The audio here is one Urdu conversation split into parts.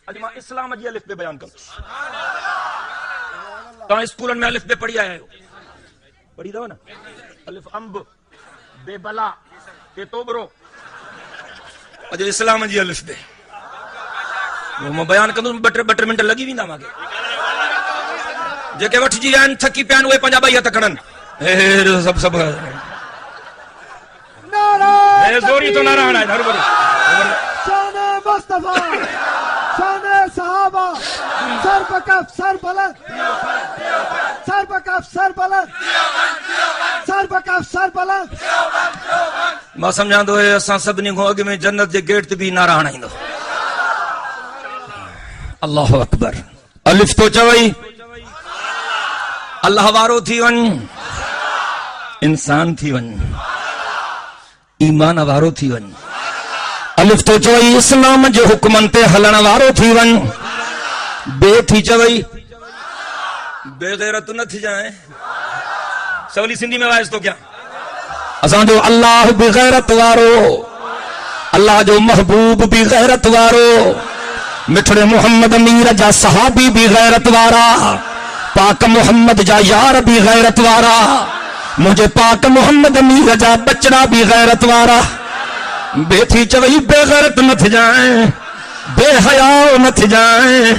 اج ماں اسلام جی الف بے بیان کر تو اسکولن میں الف بے پڑھی آیا ہو پڑھی دو نا الف امب بے بلا تے توبرو اج اسلام جی الف بے وہ میں بیان کندو بٹر منٹ لگی ویندا ماگے جے کہ وٹھ جی ان تھکی پیان ہوئے پنجا بھائی ہتھ کھڑن سب اے زوری تو نہ رہنا ہے ہر بڑی شان مصطفی شان صحابہ سر پکف سر بلند سر پکف سر بلند سر پکف سر بلند ما سمجھاندو ہے اساں سبنی کو اگ میں جنت دے گیٹ تے بھی نہ رہنا ہیندو اللہ اکبر الف تو چوئی اللہ وارو تھی ون انسان تھی ون ایمان وارو تھی ون الف تو چوئی اسلام جو حکمن تے ہلن وارو تھی ون بے تھی چوئی بے غیرت نہ تھی جائیں سولی سندھی میں وائز تو کیا اسان جو اللہ بے غیرت وارو اللہ جو محبوب بھی غیرت وارو مٹھڑے محمد امیر جا صحابی بھی غیرت وارا پاک محمد جا یار بھی غیرت وارا مجھے پاک محمد امیر جا بچڑا بھی غیرت وارا بے تھی چوئی بے غیرت نہ تھی جائیں بے حیاء نہ تھی جائیں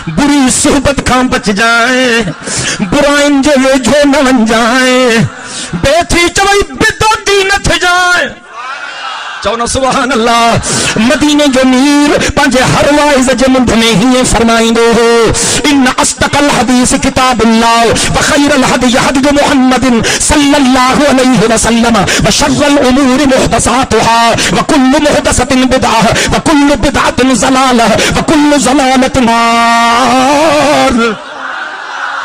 بری صحبت کھاں بچ جائیں برائن جو ویجھو نہ ون جائیں بے تھی چوئی بدعتی نہ تھی جائیں چونا سبحان اللہ مدینے جو میر پانچے ہر وائز جمد میں ہی فرمائیں دو ہو ان اصدق الحدیث کتاب اللہ وخیر الحدی حدی محمد صلی اللہ علیہ وسلم وشر الامور محدثاتها وکل محدثت بدعہ وکل بدعت ضلالہ وکل ضلالت نار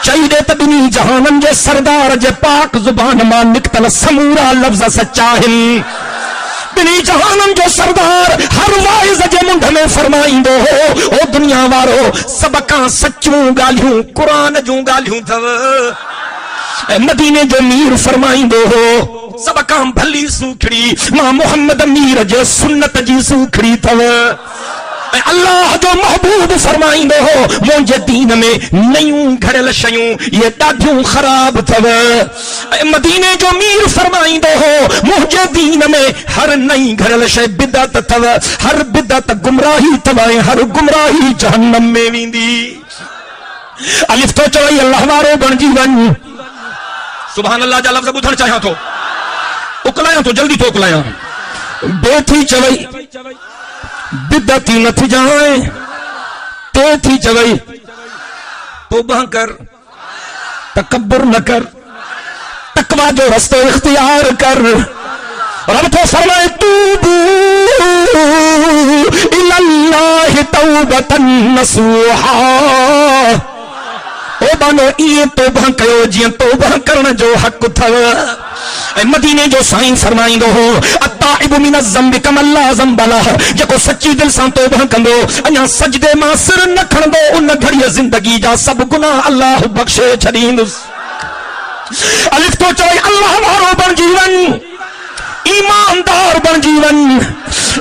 چاہیے تبنی جہانم جے سردار جے پاک زبان ماں نکتل سمورا لفظ سچاہن بنی جہانم جو سردار ہر وائز جے منڈ میں فرمائیں دو ہو او دنیا وارو سبکاں سچوں گالیوں قرآن جوں گالیوں تھو مدینے جو میر فرمائیں دو ہو سبکاں بھلی سوکھڑی ماں محمد امیر جو سنت جی سوکھڑی تھو اللہ جو محبوب فرمائیں دو ہو مونجے دین میں نیوں گھڑل شیوں یہ ڈاڈھیوں خراب تھو مدینے جو میر فرمائیں دو ہو مونجے دین میں ہر نئی گھڑل شے بدعت تھو ہر بدعت گمراہی تھو ہر گمراہی جہنم میں ویندی الف تو چوئی اللہ وارو بن جیون سبحان اللہ جا لفظ بدھن چاہیاں تو اکلایاں تو جلدی تو اکلایاں بے تھی چوئی بدعتی نہ تھی جائیں تو تھی چوئی توبہ کر تکبر نہ کر تقوی جو رستہ اختیار کر رب تو فرمائے توبو الاللہ توبتا نصوحا او بانو یہ توبہ کیو جیاں توبہ کرنا جو حق تھا مدینے جو سائیں فرمائیں دو ہو التائب من الذنب کما لا ذنب لہ جکو سچی دل سان توبہ کندو انہاں سجدے ماں سر نہ کھڑندو ان گھڑی زندگی جا سب گناہ اللہ بخشے چھڑیندس الف تو چوئی اللہ وارو بن جیون ایماندار بن جیون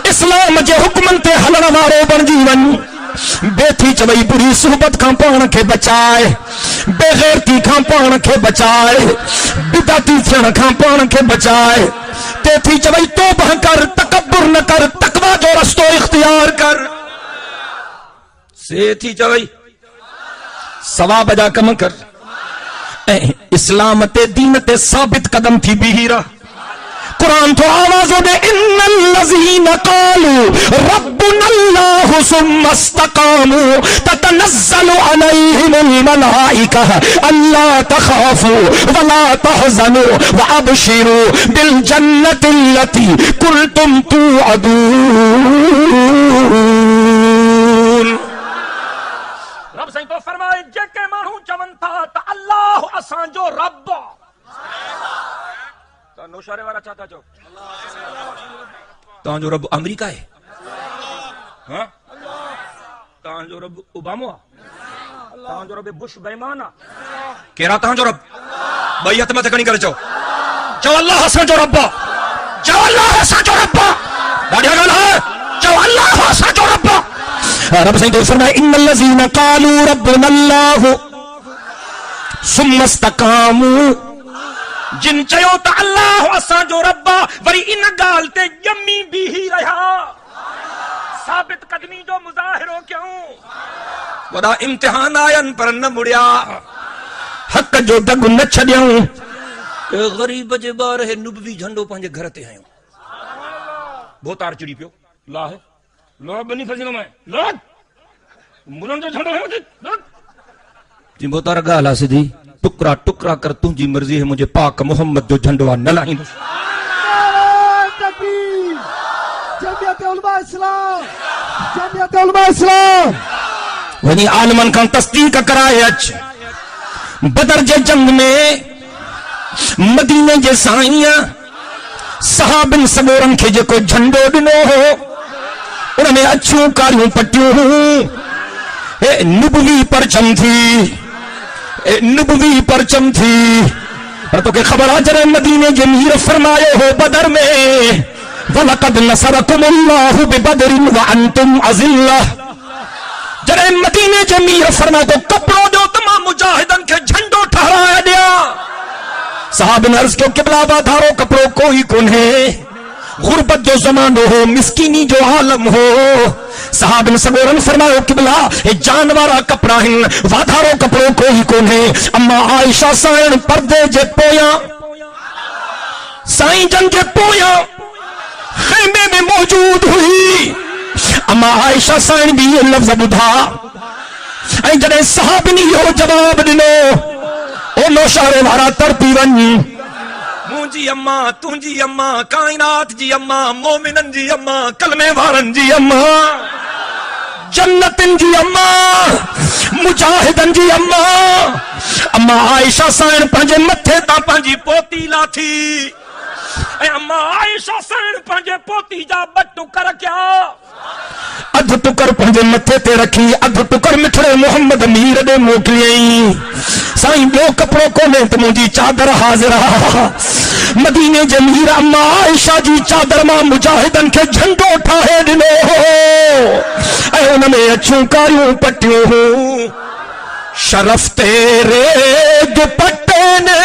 اسلام جے حکمن تے ہلن وارو بن جیون بے تھی چوئی بری صحبت کھاں پان کے بچائے بے غیرتی کھاں پان کے بچائے بدعتی تھن کھاں پان کے بچائے تے تھی چوئی توبہ کر تکبر نہ کر تقوی جو رستو اختیار کر سے تھی چوئی ثواب ادا کم کر اسلام تے دین تے ثابت قدم تھی بہیرہ قرآن تو آوازوں دے ان الذین قالوا ربنا اللہ ثم استقاموا تتنزل علیہم الملائکہ الا تخافوا ولا تحزنوا وابشروا بالجنۃ التي کنتم توعدون رب سائیں تو فرمائے جے کے مانوں چون تھا تا اللہ اسان جو رب نوشارے والا چاہتا جو تاں جو رب امریکہ ہے ہاں تاں جو رب اوباما تاں جو رب بش بیمانہ کہہ رہا تاں جو رب بیعت میں تکنی کرے چو اللہ حسن جو رب جو اللہ حسن جو رب ڈاڑیا گل ہے جو اللہ حسن جو رب رب سائیں تو فرمایا ان الذین قالوا ربنا اللہ ثم استقاموا، جن چیو تا اللہ اساں جو ربا وری ان گال تے جمی بھی ہی رہا، ثابت قدمی جو مظاہرو کیوں ودا امتحان آئین پر نہ مڑیا، حق جو دگ نہ چھڑیاں، غریب جے بار ہے نبوی جھنڈو پانجے گھر تے آئیں بہت آر چڑی پیو لا ہے لا بنی فضلوں میں لا ملن جو جھنڈو ہے جی بہت آر گالا سی دی ٹکرا ٹکرا کر تجھی مرضی ہے مجھے پاک محمد جو جھنڈوا نہ لائیں تکبیر، جمعیت علماء اسلام، جمعیت علماء اسلام ونی عالمن کا تصدیق کرائے اچ بدر جے جنگ میں مدینے جے سائیاں صحابن سبورن کے جے کو جھنڈو دنو ہو انہوں نے اچھوں کاریوں پٹیوں ہوں نبوی پرچم تھی، نبوی پرچم تھی، پر تو کہ خبر آجر مدینے جے میر فرمائے ہو بدر میں وَلَقَدْ نَصَرَكُمُ اللَّهُ بِبَدْرٍ وَأَنْتُمْ أَذِلَّةٌ، جرے مدینے جے میر فرما کو کپڑوں جو تمام مجاہدن کے جھنڈو ٹھہرایا دیا، صحابہ نے عرض کیوں قبلہ وادھارو کپڑوں کوئی کون ہے، غربت جو زمانو ہو، مسکینی جو عالم ہو، صحابہ نے سبورن فرماؤ قبلہ جانوارا کپڑا ہن وادھارو کپڑوں کوئی کون ہے، اما عائشہ سائن پردے جے پویا سائن جن جے پویا خیمے میں موجود ہوئی، اما عائشہ سائن بھی یہ لفظ بدھا این جنہیں صحابنی ہو جواب دنو او نوشارے وارا ترپی ون مونجی اماں تونجی اماں کائنات جی اماں مومنن جی اماں کلمے وارن جی اماں جنتن جی اماں مجاہدن جی اماں، اما عائشہ سائن پنجے متھے تا پنجی پوتی لا تھی، اما عائشہ سائن پنجے پوتی جا بٹو کر کیا ادھ ٹکر پنجے متھے تے رکھی، ادھ ٹکر مٹھڑے محمد امیر دے موکلیئیں، سائیں دو کپڑوں کو میں تو مجھے چادر حاضرہ مدینے جمیر اما عائشہ جی چادر ماں مجاہدن کے جھنڈو اٹھائے دنو ہو، اے انہوں نے اچھوں کاریوں پٹیوں ہوں، شرف تیرے دوپٹے نے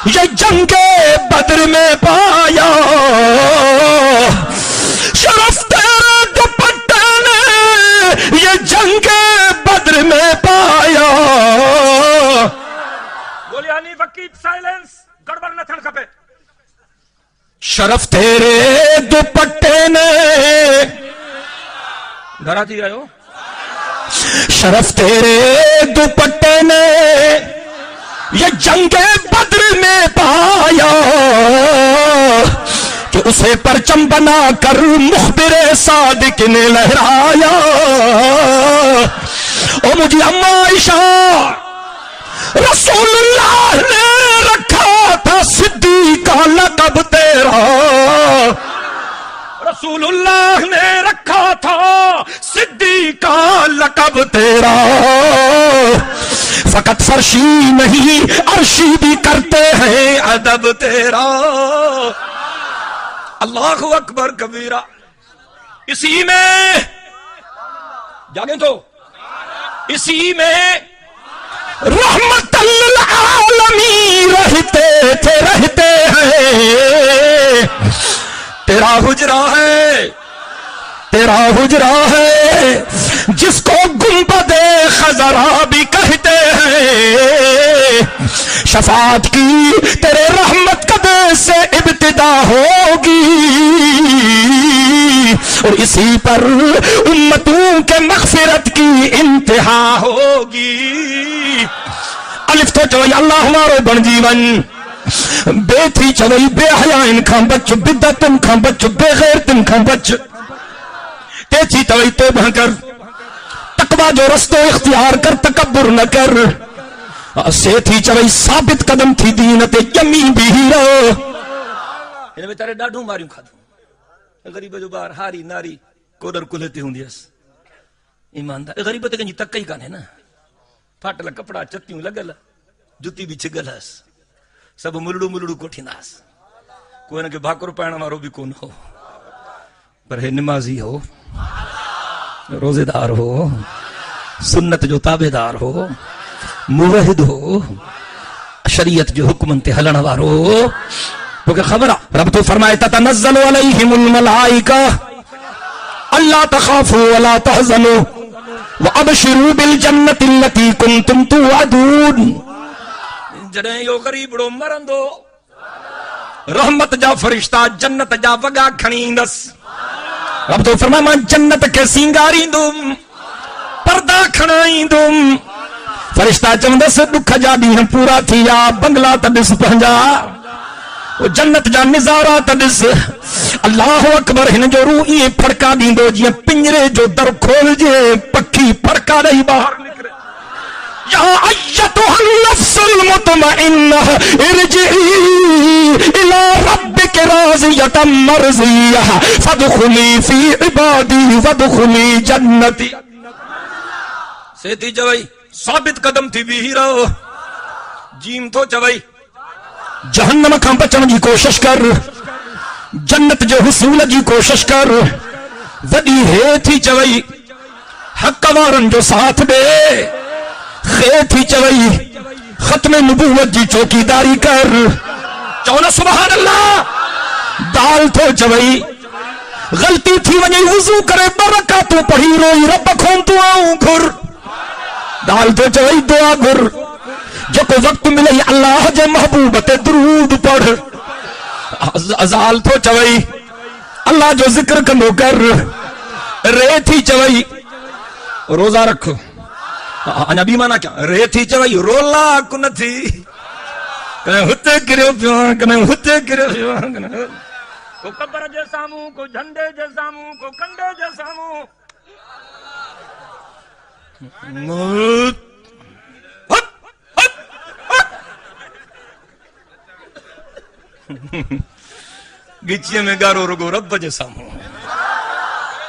یہ جنگ بدر میں پایا، شرف تیرے دوپٹے نے یہ جنگ بدر میں پایا، بولی آنی وقید سائلنس گڑبڑ نہ تھن کھپے، شرف تیرے دوپٹے نے دھرا تھی رہے ہو، شرف تیرے دوپٹے نے یہ جنگ بدر میں پایا، کہ اسے پرچم بنا کر مخبر صادق نے لہرایا، او مجھے اما عائشہ رسول اللہ نے رکھا تھا صدیق کا لقب تیرا، رسول اللہ نے رکھا تھا صدیق کا لقب تیرا، فقط فرشی نہیں عرشی بھی کرتے ہیں ادب تیرا، اللہ اکبر کبیرہ، اسی میں جاگیں تو اسی میں رحمت للعالمین رہتے ہیں، تیرا حجرہ ہے، تیرا حجرہ ہے جس کو گنبد خضرا بھی کہتے ہیں، شفاعت کی تیرے رحمت قدر سے ابتدا ہوگی، اور اسی پر امتوں کے مغفرت کی انتہا ہوگی، الف تو چوئی اللہ ہمارو بن جیون، بے تھی چوئی بے حیائن کھاں بچ، بدتن کھاں بچ، بے غیرتن کھاں بچ، تیچی توئی توبہ کر، تقوی جو رستو اختیار کر، تکبر نہ کر، سے تھی چوئی ثابت قدم تھی دینت جمی بھی رہو، انہیں بیچارے ڈاڑھوں ماریوں کھا دوں، غریب جو بار ہاری ناری کوڈر کلھتے ہوں دیس، ایماندار غریبت کنجی تک کئی کانے نا، پھاٹلا کپڑا چتیوں لگل، جتی بھی چھگل ہس، سب ملڑو ملڑو کوٹھی ناس، کوئی نہ کہ بھاکر پائنا مارو بھی کون ہو، پر ہے نمازی ہو، روزے دار ہو، سنت جو تابے دار ہو، موحد ہو، شریعت جو حکم تے ہلن وارو. کیونکہ خبر رب تو فرمائے تتنزل علیہم الملائکہ اللہ تخافوا ولا تحزنوا وابشروا بالجنۃ التي کنتم توعدون. جڑیں یو غریبڑو مرندو رحمت جا فرشتہ جنت جا وگا کھنی اندس. رب تو فرمائے ماں جنت کے سینگاری دوم پردہ کھنائی دوم. فرشتہ چوندس دکھ جا ڈیہن پورا تھیا بنگلہ تڈس پہنجا وہ جنت جا نظارہ تڈس. اللہ اکبر ہن جو روح یہ پھڑکا دیندو جی پنجرے جو در کھول جے پکھی پھڑکا رہی باہر نکلے. یا ایتھا النفس المطمئنہ ارجعی الی ربک راضیۃ مرضیہ فادخلی فی عبادی وادخلی جنتی. سیتی چوئی ثابت قدم تھی بھی رہو. جیم تو چوئی جہنم کھاں بچن جی کوشش کر، جنت جو حصول جی کوشش کر. وڈی ہے تھی چوئی حق وارن جو ساتھ دے. خے تھی چوئی ختم نبوت جی چوکیداری کر. چونا سبحان اللہ. دال تو چوئی غلطی تھی وجہ وضو کرے برکاتوں پڑھی روئی رب کھون تو آؤں گھر. دال تو چوئی دعا گر جو کو وقت ملے اللہ جے محبوب تے درود پڑھ. ازال تو چوئی اللہ جو ذکر کندو کر. رے تھی چوئی روزہ رکھو. انہا بھی مانا کیا رے تھی چوئی رولا کن تھی کہیں ہوتے گرو پیوان کہیں ہوتے گرو پیوان کو قبر جے ساموں کو جھنڈے جے ساموں کو کنڈے جے ساموں موت گچیے میں گارو رگو رب جے ساموں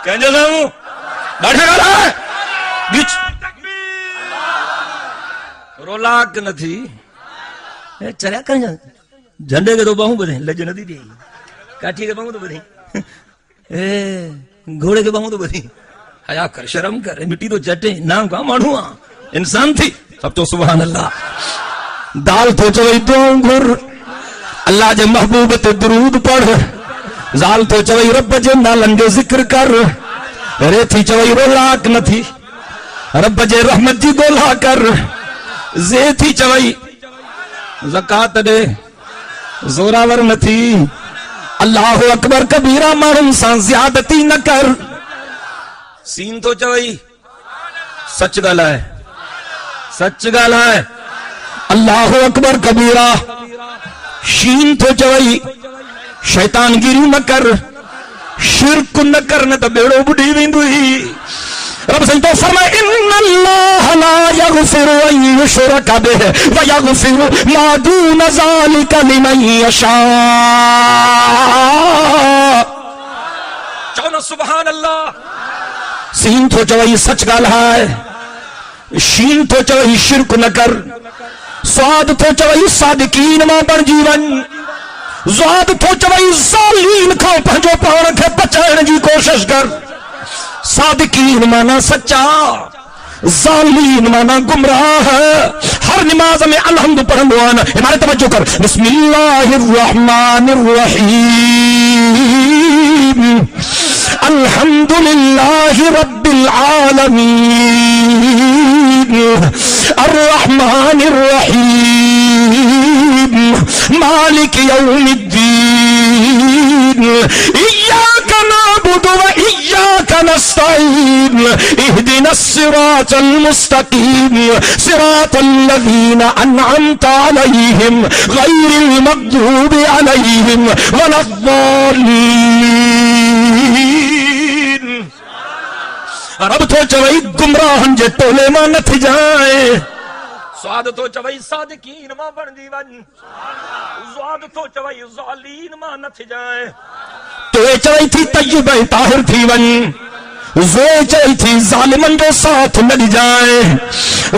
کہیں جے ساموں بیٹھے گا رہا ہے گچ رولاک نہ تھی چلیا کریں جھنڈے کے تو باہوں بدھیں لج ندی دی کاٹھی کے باہوں تو بدھیں گھوڑے کے باہوں تو بدھیں. حیا کر شرم کر مٹی تو چٹے نام کا مانو انسان تھی سب تو سبحان اللہ. دال تو چوئی دعاؤں گر اللہ جے محبوب تے درود پڑھ. زال تو چوئی رب جے نالن جو ذکر کر. رے تھی چوئی رولاک نہ تھی رب جے رحمت جی گولا کر. زے تھی چوئی زکات دے زوراور نہ تھی. اللہ اکبر کبیرہ مارن سان زیادتی نہ کر. سین تو چوئی سچ گالا ہے سچ گالا ہے. اللہ اکبر کبیرہ. شین تو چوئی شیطان گیری نہ کر شرک نہ کرنے تو بیڑو بڑھی ویندوئی. رب سے تو فرمائے ان اللہ لا یغفر ان یشرک بہ ویغفر ما دون ذلک لمن یشاء. چونا سبحان اللہ. سین تو چوئی سچ گالا ہے. شین تو چوئی شرک نہ کر. سواد تو چوئی صادقین ماں بن جیون. زواد تو چوئی ظالین کھا پہنجو پان کے بچائن جی کوشش کر. صادقین مانا سچا، ظالین مانا گمراہ. ہر نماز میں الحمد پڑھن وانا. ہمارے توجہ کر. بسم اللہ الرحمن الرحیم الحمدللہ رب العالمین الرحمن الرحیم مالک یوم الدین ایاک نعبد و ایاک نستعین اہدنا الصراط المستقیم صراط الذین انعمت علیہم غیر المغضوب علیہم ولا الضالین. رب تو چوئی گمراہن جے ٹولے ماں نہ تھی جائے. سواد تو چوئی صادقین ماں بن جیون. زواد تو چوئی ظالین ماں نہ تھی جائے. تو چوئی تھی طیب طاہر تھی ون. زو چوئی تھی ظالمن جو ساتھ نہ دی جائے.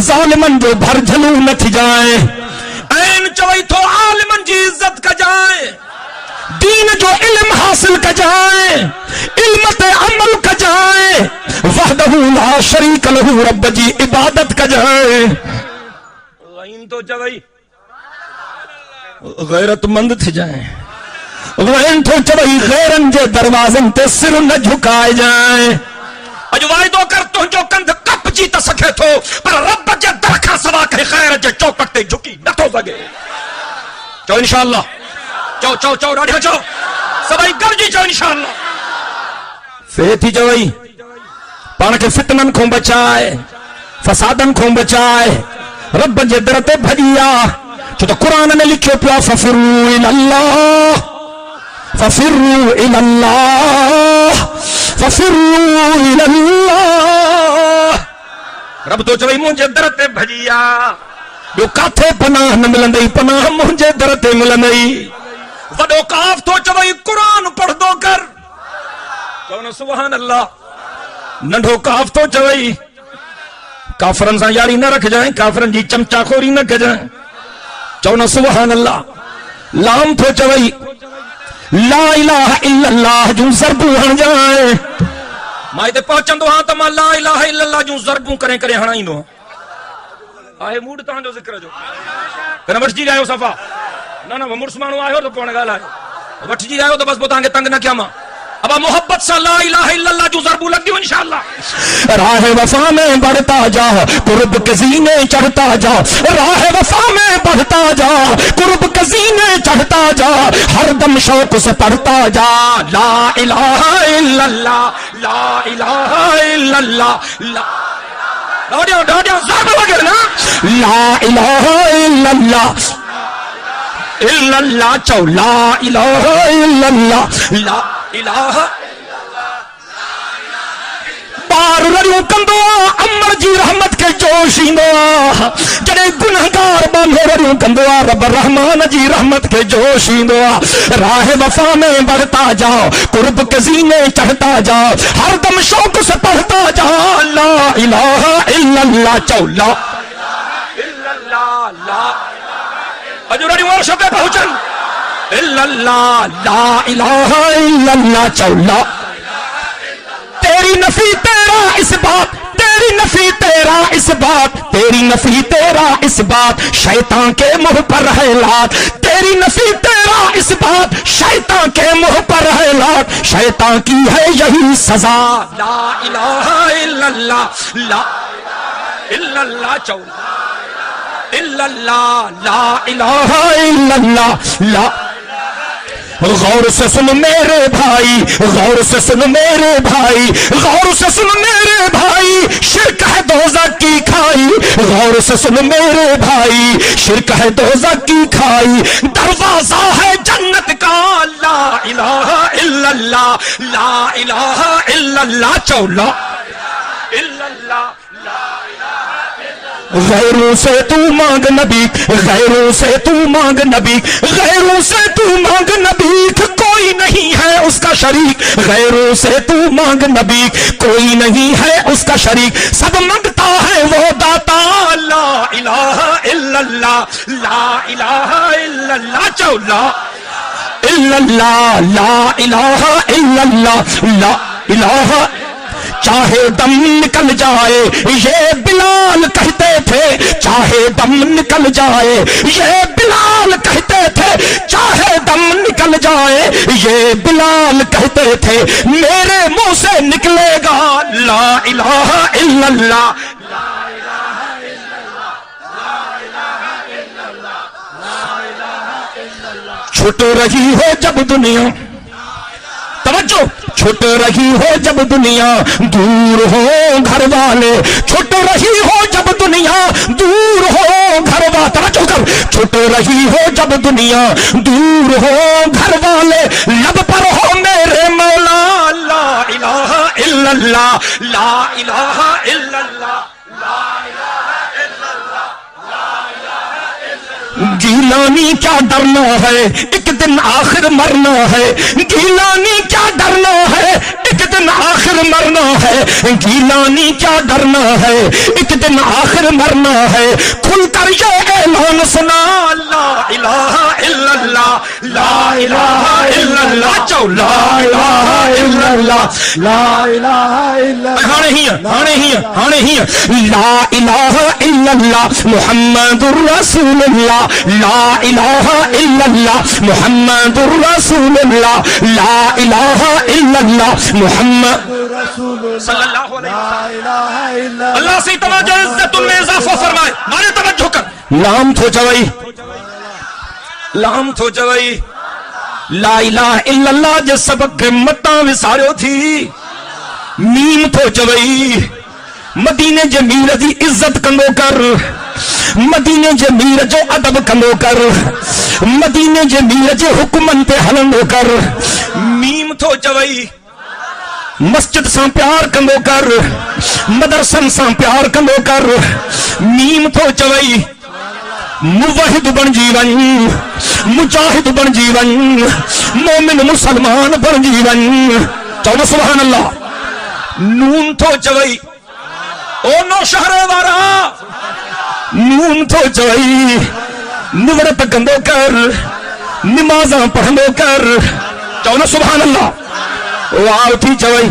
ظالمن جو بھر جھلو نہ تھی جائے. این چوئی تو عالمن جی عزت کا جائے. دین جو علم حاصل کا جائے، علمت عمل کا جائے، وحدہ لا شریک لہ رب جی عبادت کا جائے. غین تو چوئی غیرت مند تھی جائیں، غین تو چوئی غیرن جے دروازن تے سر نہ جھکائے جائیں. اج وعدو کر تو جو کندھ کپ جی تا سکے تھو پر رب جے درکھا سوا کہ خیر جے چوکٹ تے جھکی نہ تو سکے. چو انشاءاللہ چو چو چو ڈاڈھا چو سبائی گرجی چو انشاءاللہ. فیتی چوئی پان کے فتنن کھوں بچائے، فسادن کھوں بچائے، رب جے در تے بھجیا. چھو تو قرآن نے لکھو پیا ففروا الاللہ، ففروا الاللہ، ففروا الاللہ. رب تو چوئی مجھے در تے بھجیا، جو کاتھے پناہ نہ ملندئی، پناہ مجھے در تے ملندئی. وڈو کاف تو چوئی قرآن پڑھ دو کر، چونا سبحان اللہ. ننڈو کاف تو چوئی کافرن سا یاری نہ رکھ جائیں، کافرن جی چمچا خوری نہ کجائیں. چونا سبحان اللہ. لام تو چوئی لا الہ الا اللہ جو ضربوں ہن جائیں. مائی تے پہنچن دو ہاں تمہا لا الہ الا اللہ جو ضربوں کریں کریں ہنائیں دو. آئے موڈ تاں جو ذکر جو کنا وٹ جی رہے ہو صفا نہ وہ مرسمانو آئے ہو تو کون گال آئے وٹ جی رہے ہو تو بس بتاں گے تنگ نہ کیا ماں. اب محبت سے لا الہ الا اللہ جو ضربوں لگ دیو انشاءاللہ. راہ وفا میں بڑھتا جا، قرب کے زینے چڑھتا جا. راہ وفا میں بڑھتا جا، قرب کے زینے چڑھتا جا. ہر دم شوق سے پڑھتا جا لا الہ الا اللہ، لا الہ الا اللہ. ڈاڈیاں ضرب وغیرہ نا لا الہ الا اللہ، الا اللہ چو لا الہ الا اللہ، لا الہ. بار رڑیوں کندو عمر جی رحمت کے جوش ایندو، جڑے گنہگار باندھے رڑیوں کندو رب رحمان جی رحمت کے جوش ایندو. راہ وفا میں بڑھتا جاؤ، قرب کے زینے چڑھتا جاؤ. ہر دم شوق سے پڑھتا جا لا الہ الا اللہ چو لا الا اللہ، لا اجو رڑیوں اور شبے پہنچن الا اللہ، لا الہ الا اللہ چو لا. تیری نفی تیرا اس بات، تیری نفی تیرا اس بات، تیری نفی تیرا اس بات شیطان کے منہ پر ہے لات. تیری نفی تیرا اس بات شیطان کے منہ پر ہے لات. شیطان کی ہے یہی سزا لا الہ الا اللہ، لا الا اللہ چو الا اللہ، لا الہ الا اللہ. لا غور سے سن میرے بھائی، غور سے سن میرے بھائی، غور سے سن میرے بھائی، شرک ہے دوزخ کی کھائی. غور سے سن میرے بھائی، شرک ہے دوزخ کی کھائی. دروازہ ہے جنت کا لا الہ الا اللہ، لا الہ الا اللہ چو لا الا اللہ. غیروں سے تو مانگ نبی، غیروں سے تو مانگ نبی، غیروں سے تو مانگ نبی، کوئی نہیں ہے اس کا شریک. غیروں سے تو مانگ نبی، کوئی نہیں ہے اس کا شریک. سب مانگتا ہے وہ داتا لا الہ الا اللہ، لا الہ الا اللہ چو لا الا اللہ، لا الہ الا اللہ، لا الہ. چاہے دم نکل جائے یہ بلال کہتے تھے، چاہے دم نکل جائے یہ بلال کہتے تھے، چاہے دم نکل جائے یہ بلال کہتے تھے. میرے منہ سے نکلے گا لا الہ الا اللہ، لا الہ الا اللہ، لا الہ الا اللہ، لا الہ الا اللہ. چھٹ رہی ہو جب دنیا، توجہ، چھٹ رہی ہو جب دنیا دور ہو گھر والے، چھٹ رہی ہو جب دنیا دور ہو گھر والے. توجہ کر، چھٹ رہی ہو جب دنیا دور ہو گھر والے، لب پر ہو میرے مولا لا الہ الا اللہ، لا الہ الا اللہ، لا الہ الا اللہ، لا الہ الا اللہ. گیلانی کیا ڈرنا ہے ایک دن آخر مرنا ہے، گیلانی کیا ڈرنا ہے ایک دن آخر مرنا ہے، گیلانی کیا ڈرنا ہے ایک دن آخر مرنا ہے. کھل کر یہ اعلان سنا لا الہ الا اللہ، لا الہ الا اللہ چاو لا الہ الا اللہ لا الہ الا اللہ ہانے ہی لا الہ الا اللہ محمد الرسول اللہ لا الہ الا اللہ محمد الرسول اللہ لا الہ الا اللہ محمد رسول صلی اللہ علیہ لا الہ الا اللہ سے توجہ عزت میں اضافہ فرمائے مارے توجہ کر لام تھو چوئی لا الہ الا اللہ جے سبق متاں وساریو تھی میم تھو چوئی مدینے جے میر دی عزت کندو کر مدینے جے میر جو ادب کندو کر مدینے جے میر جے حکمن تے ہلندو کر میم تھو چوئی مسجد سان پیار کندو کر مدرسن سان پیار کندو کر میم تھو چوئی موحد بن جیون مجاہد بن جیون مومن مسلمان بن جیون چاہو سبحان اللہ نون تھو چوئی او نو شہر وارا نون تھو چوئی نورت کندو کر نمازاں پڑھندو کر چاہو سبحان اللہ واہ تھی چوئی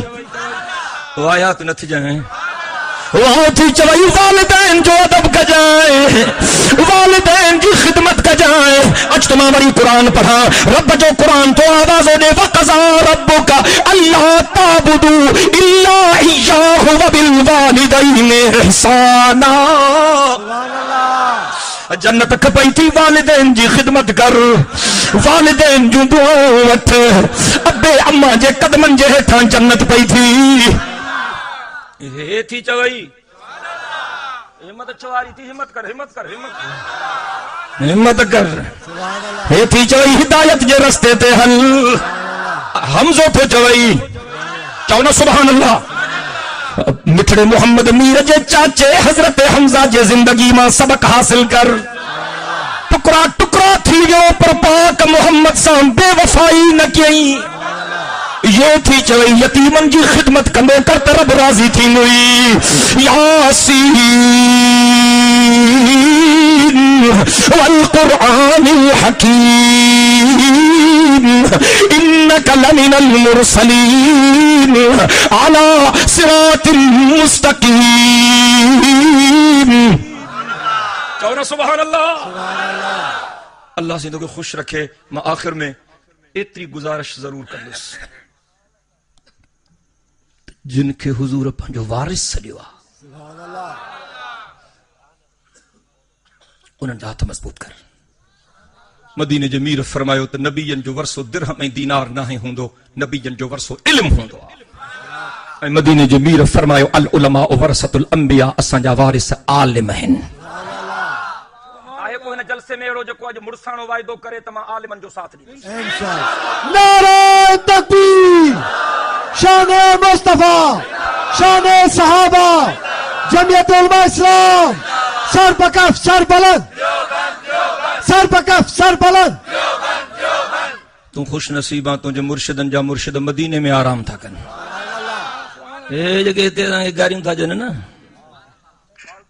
وایا تو نتھی جائیں واہ تھی چوئی والدین جو ادب کا جائے والدین کی خدمت کا جائے اجتماع بری قرآن پڑھا رب جو قرآن تو آوازوں نے وقضا ربک اللہ تعبدو الا ایاہ وبالوالدین احسانا جنت کپئی تھی والدین جی خدمت کر والدین جو دعاؤں وٹھ ابے اماں جے قدمن جے ہٹھاں جنت پئی تھی یہ تھی چوئی ہمت چواری تھی ہمت کر یہ تھی چوئی ہدایت جے رستے تے حل حمزو تھو چوئی چاہو نا سبحان اللہ مٹھڑے محمد میر جے چاچے حضرت حمزہ جے زندگی ماں سبق حاصل کر ٹکرا ٹکرا تھی جو پر پاک محمد سام بے وفائی نہ کیئی یہ تھی چوئی یتیمن جی خدمت کندو کرتا رب راضی تھی نوئی یاسین والقرآن الحکیم انک لمن المرسلین علی صراط مستقیم چاہو سبحان اللہ اللہ سے کو خوش رکھے میں آخر میں اتنی گزارش ضرور کر لوں جن کے حضور پنجو وارث سلیوا انہاں دا ہاتھ مضبوط کر مدینے جمیر فرمایو تو نبیین جو ورثو درہم دینار نہ ہوندو نبیین جو ورثو علم ہوندو مدینے جمیر فرمایو العلماء ورثۃ الانبیاء اساں جا وارث عالم ہیں کو ہن جلسے میں اڑو جو اج مرسانو وعدو کرے تما عالمن جو ساتھ دی نعرہ تکبیر شان مصطفیٰ شان صحابہ جمعیت علماء اسلام سر پکف سر بلند سر پکف سر بلند تو خوش نصیباں تو جو مرشدن جا مرشد مدینے میں آرام تھا کن اے جگہ تیرا گاڑیوں تھا جن نا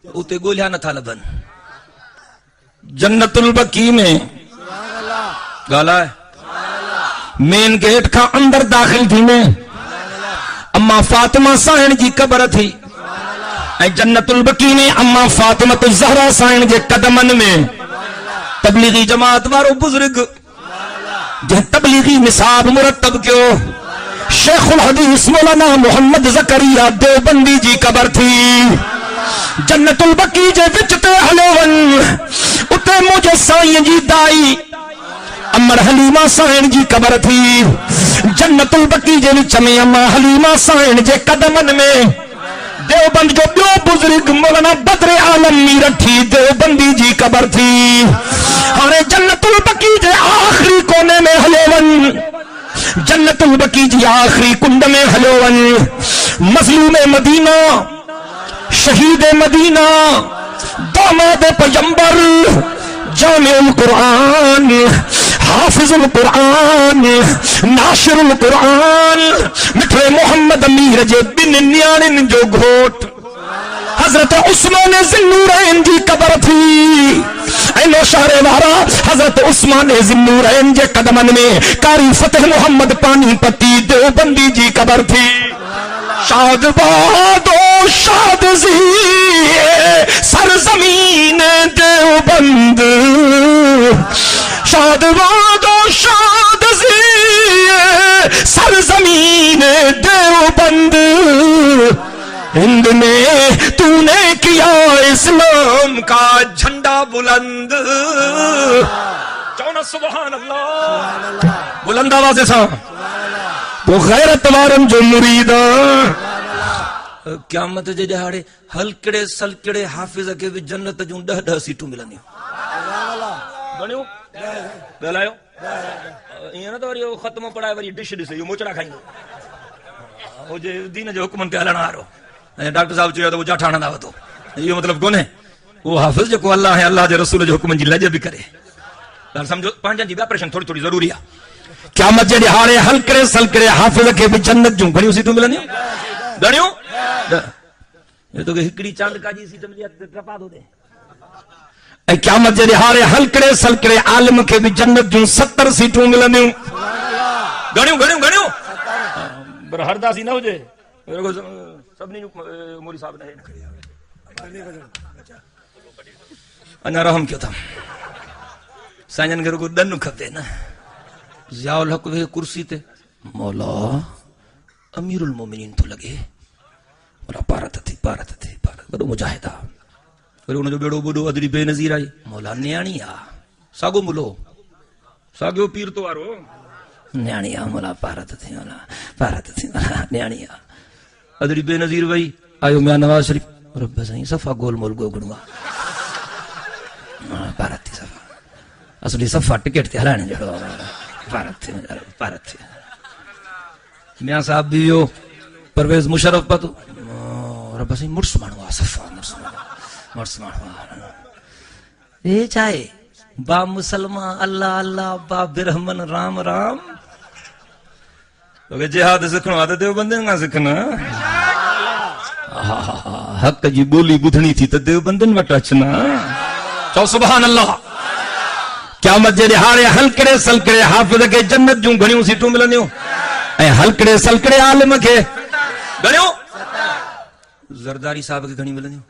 اوتے گولیا نہ تھا لبن جنت البقیع میں گالا ہے مین گیٹ کا اندر داخل تھی میں اما فاطمہ سائن جی قبر تھی جنت البقیع میں اما فاطمہ الزہرا سائن جے قدمن میں تبلیغی جماعت وارو بزرگ جے تبلیغی نصاب مرتب کیو شیخ الحدیث مولانا محمد زکریا دیوبندی جی قبر تھی جنت البقیع جے وچتے ہلون اتے مجھے سائیں جی دائی امر حلیمہ سائن جی قبر تھی جنت البقیع جے وچ میں اما حلیمہ سائن جے قدمن میں دیوبند جو بیو بزرگ مولانا بدر عالم میرٹھی دیوبندی جی قبر تھی ہانے جنت البقیع جے آخری کونے میں ہلون جنت البقیع جی آخری کنڈ میں ہلون مظلوم مدینہ شہید مدینہ داماد پیغمبر جامع القرآن حافظ القرآن ناشر القرآن مٹھے محمد امیر جے بن نیانن جو گھوٹ حضرت عثمان ذی النورین جی قبر تھی اینو شارے وارا حضرت عثمان ذنورین جے قدمن میں قاری فتح محمد پانی پتی دیوبندی جی قبر تھی شاد باد و شاد زی سرزمین دیوبند شاد باد و شاد زی سرزمین دیوبند ہند میں تو نے کیا اسلام کا جھنڈا بلند چونا سبحان اللہ بلند آواز سے تو غیرت وارن جو مرید قیامت جے ڈہاڑے ہلکڑے سلکڑے حافظ کے بھی جنت جوں 10 سیٹوں ملندیوں گنیو بیلایو یہ نہ تو وری ختم پڑھائے وری ڈش ڈش یہ موچڑا کھائیں او جے دین جو حکم تے ہلنا آرو ڈاکٹر صاحب چویا تو وہ جاٹھانا دا تو یہ مطلب کون ہے وہ حافظ جو کو اللہ ہے اللہ دے رسول جو حکم جی لجے بھی کرے گل سمجھو پانچ جی آپریشن تھوڑی تھوڑی ضروری ہے قیامت جے ہاڑے ہلکڑے سلکڑے حافظ کے بھی جنت جوں گھڑیوں سیٹوں ملندیوں گھڑیوں یہ تو کہ ہکڑی چاند کا جی سیٹ ملی ٹپا دو دے اے قیامت جے ہاڑے ہلکڑے سلکڑے عالم کے بھی جنت جوں 70 سیٹوں ملندیوں گھڑیوں گھڑیوں گھڑیوں پر ہر داسی نہ ہو جے سب نہیں مولی صاحب نے انا رحم کیوں تھا سائنجن گھر کو دن کھپتے نا ضیاء الحق وے کرسی تے مولا امیر المومنین تو لگے مولا پارت تھی بڑو مجاہدہ پھر انہوں جو بیڑو بڑو ادری بے نظیر آئی مولا نیانی آ ساگو ملو ساگو پیر تو آرو نیانی آ مولا پارت تھی مولا نیانی آ ادری بے نظیر بھائی آئیو میاں نواز شریف رب سائیں صفا گول مول گو گڑوا پارت تھی صفا اصلی صفا ٹکٹ تھی ہلانے جڑو پارت تھی میاں صاحب بھی ہو پرویز مشرف پتو رب سائیں مرس مانوا صفا مرس مانوا اے چاہے با مسلمان اللہ اللہ با برہمن رام رام تو جہاد سکھنو آتا دیو بندے نہ سکھنا حق جی بولی بدھنی تھی تو دیو بندن وٹ اچنا چو سبحان اللہ قیامت جے ہاڑے ہلکڑے سلکڑے حافظ کے جنت جوں گھڑیوں سیٹوں ملندیوں اے ہلکڑے سلکڑے عالم کے گھڑیوں زرداری صاحب کے گھڑی ملندیوں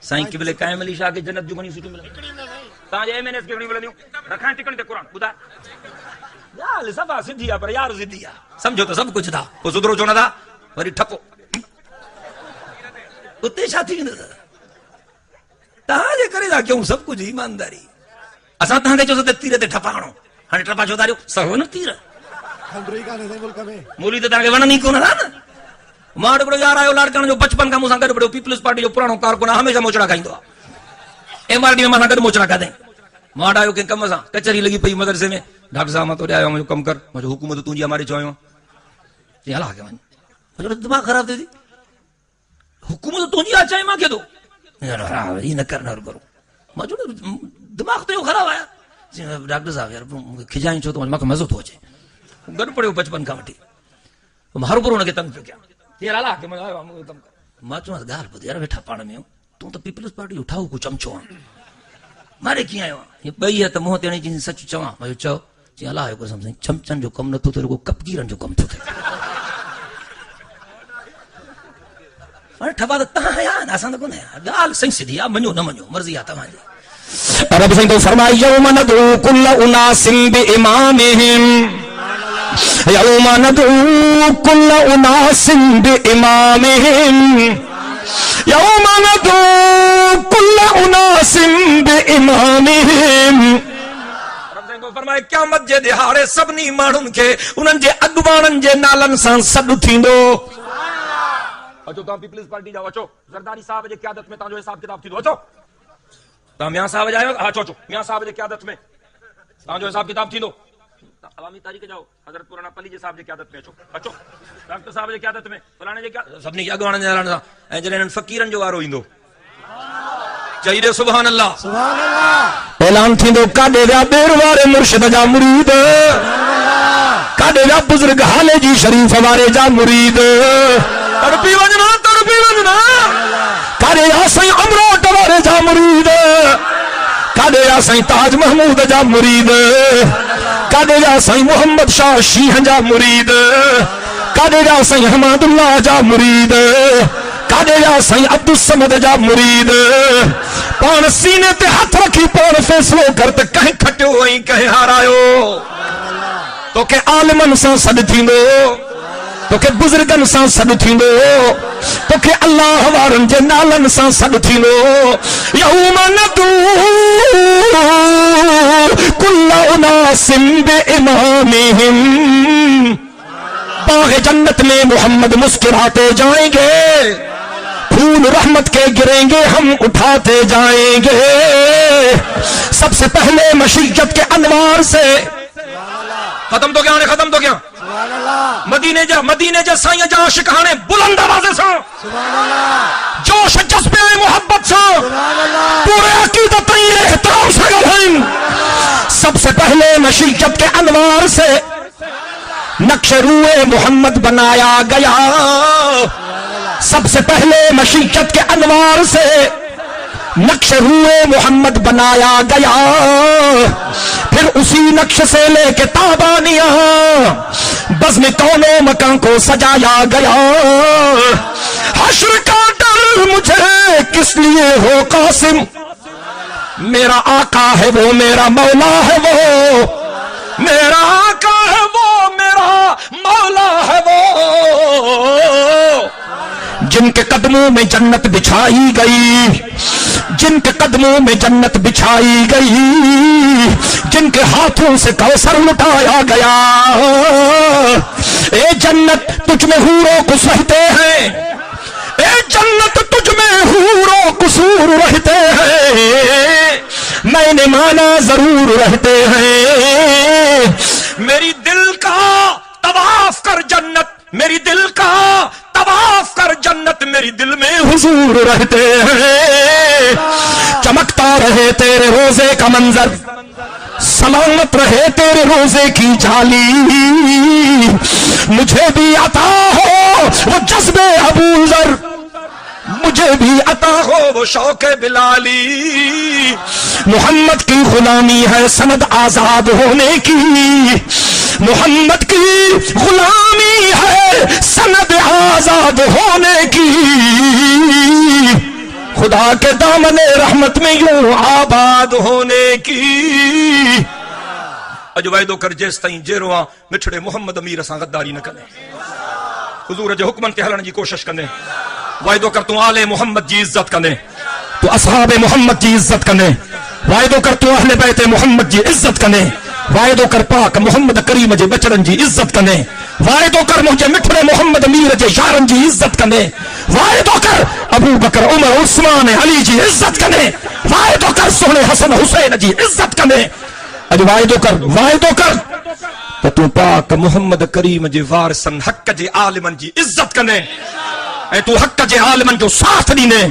سائیں قبلے قائم علی شاہ کے جنت جوں گھڑیوں سیٹوں ملندیوں تاں جے ایم این ایس کے گھڑی ملندیوں رکھائیں ٹکن تے قرآن بدا یار سبا سدھیا پر یار سدھیا سمجھو تو سب کچھ تھا وہ سدھرو چونا تھا وری ٹھپو اتے شاتی نہ تہاں جے کرے دا کیوں سب کچھ ایمانداری اساں تہاں دے چوسے تیرے تے ٹھپاણو ہن ٹھپا چو داریو سہو نہ تیر امریکہ نے ملک میں مولی تے تاں کے ون نہیں کو نہ ماڑ بڑو یار آیو لاڑکن جو بچپن کا موسا گڈ بڑو پیپلز پارٹی جو پرانا کارکن ہمیشہ موچڑا کھائیندو ایم آر ڈی میں گڈ موچڑا کھا دیں ماڑ آیو کہ کم سا کچہری لگی پئی مدرسے میں ڈاکٹر صاحب میں تو آیا مجھے کم کر مجھے حکومت تجھے ہماری چوئیں یہ ہلا کے من دماغ خراب دے دی حکومت تجھے آ چاہے ماں کے دو یہ نہ کرنا کرو مجھے دماغ تو خراب آیا ڈاکٹر صاحب یار کھجائیں چھو تو مجھے مزہ تو اچھے گھر پڑے ہو بچپن کا مٹی ہر پر انہیں تنگ پہ کیا یہ ہلا کے میں چوہاں گال بدھ یار بیٹھا پاڑ میں ہوں تو پیپلز پارٹی اٹھاؤ کو چمچو مارے کی آئے یہ بئی ہے تو موہ تیرے جن سچ چواں میں چاہو چی اللہ ہے کو سمجھیں چمچن جو کم نہ تو تیرے کو کپ گیرن جو کم تو تھے اور ٹھپا تو تہاں ہے آن آسان تو کون ہے گال سنگ سی دیا منو نہ منو مرضی آتا ماں جی رب سنگ تو فرمائی یوم ندعو کل اناس بامامہم یوم ندعو کل اناس بامامہم یوم ندعو کل اناس بامامہم فرمائے قیامت جے دہاڑے سبنی مانن کے انہن جے اگوانن جے نالن سان سڈ تھیندو اچو تاں پیپلز پارٹی جاؤ اچو زرداری صاحب جے قیادت میں تاں جو حساب کتاب تھیندو اچو تاں میاں صاحب جاؤ اچو اچو میاں صاحب جے قیادت میں تاں جو حساب کتاب تھیندو عوامی تاریخ جاؤ حضرت پرانا پلی جے صاحب جے قیادت میں اچو اچو ڈاکٹر صاحب جے قیادت میں فلانے جے سبنی اگوانن جے نالن سان جڑے فقیرن جو وارو ایندو چاہیے سبحان اللہ سبحان اللہ اعلان تھی دو کاڈے ویا بیر وارے مرشد جا مرید کاڈے ویا بزرگ حالے جی شریف وارے جا مرید تڑپی وجنا کاڈے یا سائیں امروٹ جا سائیں تاج محمود جا مرید کدے جا سائیں محمد شاہ شیح جا مرید کدے جا سائیں حماد اللہ جا مرید کدے جا سائیں عبد الصمد جا مرید پان سینے تے ہاتھ رکھی پان فیصلو کرتے کہیں کھٹے ہوئیں کہیں ہارایو تو کہ عالمن سان سڈ تھیندو تو کہ بزرگن سان سڈ تھیندو تو کہ اللہ وارن جے نالن سان سڈ تھیندو یوم ندعو کل اناس بامامہم باغ جنت میں محمد مسکراتے جائیں گے پھول رحمت کے گریں گے ہم اٹھاتے جائیں گے سب سے پہلے مشیت کے انوار سے ختم تو کیا ختم تو کیا مدینے جا سائیں جا عاشقانے بلند آوازے سے جوش جذبے محبت سے پورے عقیدت احترام سے گلھیں سب سے پہلے مشیت کے انوار سے نقش روئے محمد بنایا گیا سب سے پہلے مشیت کے انوار سے نقش روئے محمد بنایا گیا پھر اسی نقش سے لے کے تابانیاں بزم کون و مکان کو سجایا گیا حشر کا ڈر مجھے کس لیے ہو قاسم میرا آقا ہے وہ میرا مولا ہے وہ میرا آقا ہے وہ میرا مولا ہے وہ جن کے قدموں میں جنت بچھائی گئی جن کے قدموں میں جنت بچھائی گئی جن کے ہاتھوں سے کوثر لٹایا گیا اے جنت تجھ میں حور و قصور ہیں اے جنت تجھ میں حور و قصور رہتے ہیں میں نے مانا ضرور رہتے ہیں میری دل کا طواف کر جنت میری دل کا طواف کر جنت میری دل میں حضور رہتے ہیں چمکتا رہے تیرے روزے کا منظر سلامت رہے تیرے روزے کی جھالی مجھے بھی عطا ہو وہ جذبے ابو ذر مجھے بھی عطا ہو وہ شوق بلالی محمد کی غلامی ہے سند آزاد ہونے کی محمد کی غلامی ہے سند آزاد ہونے کی خدا کے دامن رحمت میں یوں آباد ہونے کی اج وعدو کر جیس تائیں جیرواں مٹھڑے محمد امیر اساں غداری نہ کنے حضور جے حکمن تے ہلن جی کوشش کنے وعدو کر تو آل محمد جی عزت کنے تو اصحاب محمد جی عزت کنے وعدو کر تو اہل بیت محمد جی عزت کنے وعدو کر پاک محمد کریم جے بچڑن جی عزت کنے وعدو کر مجھے مٹھڑے محمد امیر جے یارن جی عزت کنے وعدو کر ابو بکر عمر عثمان علی جی عزت کنے وعدو کر سونے حسن حسین جی عزت کنے اج وعدو کر تو پاک محمد کریم جے وارثن حق جے عالمن جی عزت کنے اے تو حق جے عالمن جو ساتھ دینے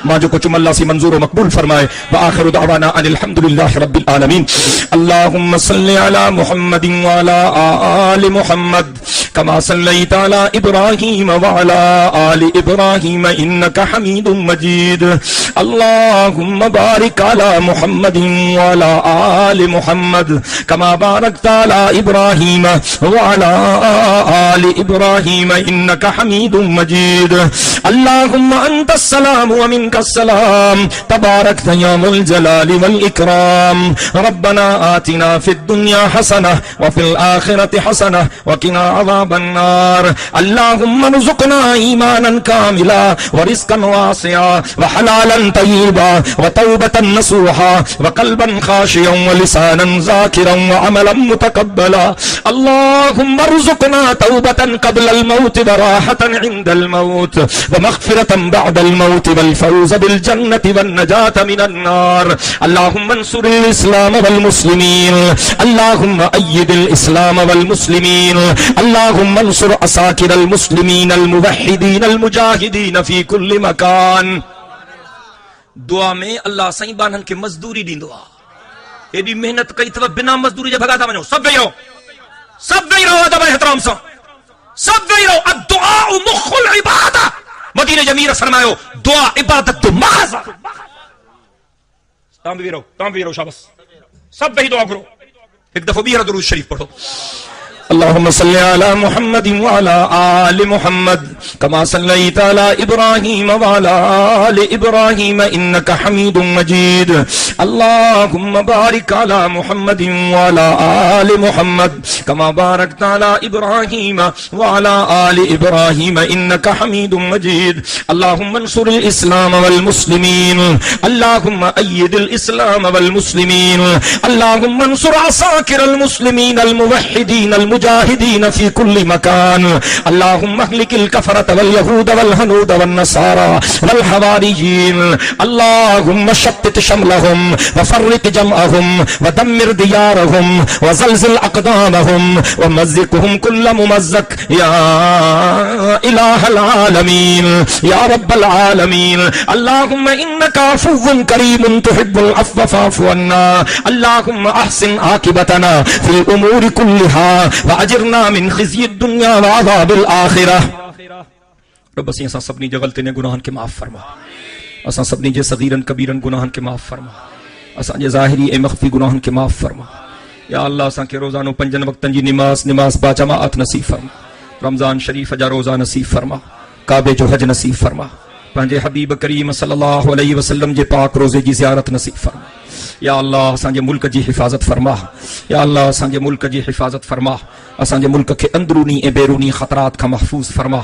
ماں جو کچھ اللہ سے منظور و مقبول فرمائے وآخر دعوانا ان الحمدللہ رب العالمین اللہم صلی علی محمد وعلی آل محمد كما صليت على إبراهيم وعلى آل إبراهيم إنك حميد مجيد اللهم بارك على محمد وعلى آل محمد كما باركت على إبراهيم وعلى آل إبراهيم إنك حميد مجيد اللهم أنت السلام ومنك السلام تباركت يا ذو الجلال والإكرام ربنا آتنا في الدنيا حسنة وفي الآخرة حسنة وقنا عذاب النار اللهم ارزقنا ایمانا کاملا ورزقا واسعا وحلالا طیبا وتوبة نصوحا وقلبا خاشعا ولسانا ذاکرا وعملا متقبلا اللهم ارزقنا توبة قبل الموت وراحة عند الموت ومغفرة بعد الموت والفوز بالجنة والنجاة من النار اللهم انصر الإسلام والمسلمين اللهم أيد الإسلام والمسلمين اللهم انصر عساكر المسلمين الموحدين المجاهدين في كل مكان دعا میں اللہ سائیں بانن کے مزدوری دین دعا ایڈی محنت کئی تو بنا مزدوری جا بھگا تھا منو سب گئی رہو ادب احترام سے سب گئی رہو الدعاء مخ العبادہ مدینہ جمیر فرماؤ دعا عبادت تو محض تام بھی رہو شاباش سب بہی دعا کرو ایک دفعہ بھی درود شریف پڑھو اللهم صل على محمد وعلى آل محمد كما صليت على إبراهيم وعلى آل إبراهيم إنك حميد مجيد اللهم بارك على محمد وعلى آل محمد كما باركت على إبراهيم وعلى آل إبراهيم إنك حميد مجيد اللهم انصر الإسلام والمسلمين اللهم أيد الإسلام والمسلمين اللهم انصر عساكر المسلمين الموحدين المجاهدين في كل مكان اللهم اهلك الكفرة واليهود والهنود والنصارى والحواريين اللهم شتت شملهم وفرق جمعهم ودمر ديارهم وزلزل أقدامهم ومزقهم كل ممزق يا إله العالمين يا رب العالمين اللهم إنك عفو كريم تحب العفو فاعف عنا اللهم أحسن عاقبتنا في الأمور كلها واجرنا من خزي الدنيا وعذاب الآخرة رب اسی اساں سبنی جے غلطی نے گناہن کے معاف فرما اساں سبنی جے صغیرن کبیرن گناہن کے معاف فرما اساں جے ظاہری اے مخفی گناہن کے معاف فرما یا اللہ اساں کے روزانو پنجن وقتن جی نماز با جماعت نصیب فرما رمضان شریف جا روزہ نصیب فرما کعبے جو حج نصیب فرما پنجے حبیب کریم صلی اللہ علیہ وسلم جے پاک روزے جی زیارت نصیب فرما یا اللہ اساں جے ملک جی حفاظت فرما یا اللہ اساں جے ملک جی حفاظت فرما اساں جے ملک کے اندرونی اے بیرونی خطرات کا محفوظ فرما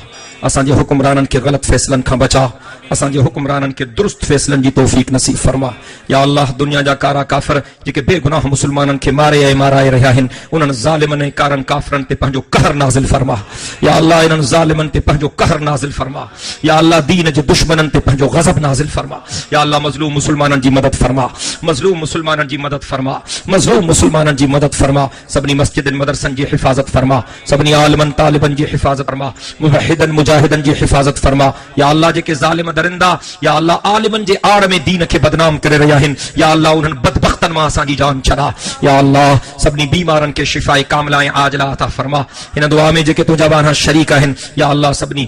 اساں جے حکمرانن کے غلط فیصلن کا بچا اساں جے حکمرانن کے درست فیصلن جی توفیق نصیب فرما یا اللہ دنیا جا کارا کافر جے کہ بے گناہ مسلمانن کے مارے اے مارائے رہیا ہن انہن ظالمن کارن کافرن تے پنجو قہر نازل فرما یا اللہ انہن ظالمن تے پنجو قہر نازل فرما یا اللہ دین جے دشمنن تے پنجو غضب نازل فرما یا اللہ مظلوم مسلمانن جی مدد فرما مظلوم مسلمانن جی مدد فرما مظلوم مسلمانن جی مدد فرما سبنی مسجد مدرسن جی حفاظت فرما سبنی عالمن طالبن جی حفاظت فرما موحدن مجاہدن جی حفاظت فرما یا اللہ جے کہ ظالم درندہ یا اللہ عالمن جے آڑ میں دین کے بدنام کرے رہیا ہن یا اللہ انہن بدبختن ما آسان جی جان چلا یا اللہ سبنی بیمارن کے شفاء کاملائیں عاجلہ عطا فرما ان دعا میں جے کہ تو جبانہ شریکہ ہن یا اللہ سبنی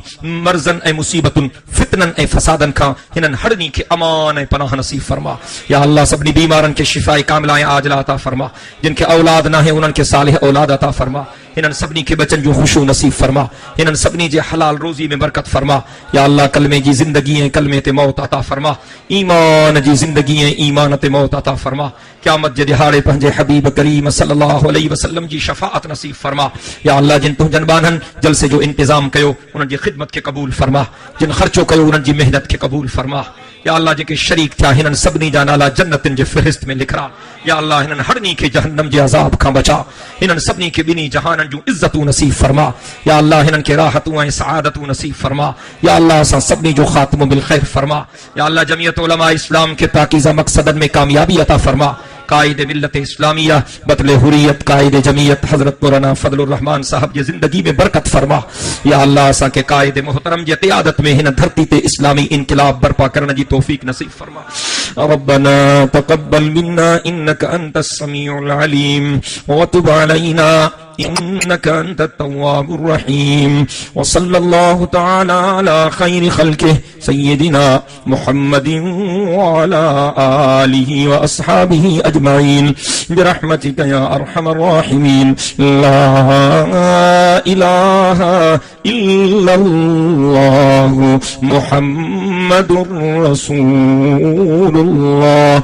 مرزن اے مصیبتن فتنن اے فسادن کھا انہن ہڑنی کے امان اے پناہ نصیب فرما یا اللہ سبنی بیمارن کے شفاء کاملائیں عاجلہ عطا فرما جن کے اولاد نہ ہیں انہن کے صالح اولاد عطا فرما انہن سبنی کے بچن جو خوشو نصیب فرما انہن سبنی جے حلال روزی میں برکت فرما یا اللہ کلمے جی زندگی ہیں کلمے تے موت عطا فرما ایمان جی زندگی ہیں ایمان تے موت عطا فرما قیامت جے دہاڑے پنجے حبیب کریم صلی اللہ علیہ وسلم جی شفاعت نصیب فرما یا اللہ جن تو جنبانن جلسے جو انتظام کیو انہن جی خدمت کے قبول فرما جن خرچو کیو انہن جی محنت کے قبول فرما یا اللہ جے کے شریک تھا ہنن سبنی جانالا جنتن جے فہرست میں لکھ رہا یا اللہ ہنن ہڑنی کے جہنم جے عذاب کھا بچا ہنن سبنی کے بنی جہانن جو عزتو نصیب فرما یا اللہ ہنن کے راحتو ہیں سعادتو نصیب فرما یا اللہ سن سبنی جو خاتم بالخیر فرما یا اللہ جمعیت علماء اسلام کے پاکیزہ مقصدن میں کامیابی عطا فرما قائد ملت اسلامیہ بطل حریت قائد جمعیت حضرت مولانا فضل الرحمن صاحب یہ زندگی میں برکت فرما یا اللہ اساں کے قائد محترم جی قیادت میں ہن دھرتی تے اسلامی انقلاب برپا کرنے جی توفیق نصیب فرما ربنا تقبل منا انك انت السميع العليم وتب علينا إنك أنت التواب الرحيم وصلى الله تعالى على خير خلقه سيدنا محمد وعلى آله وأصحابه أجمعين برحمتك يا أرحم الراحمين لا إله إلا الله محمد رسول الله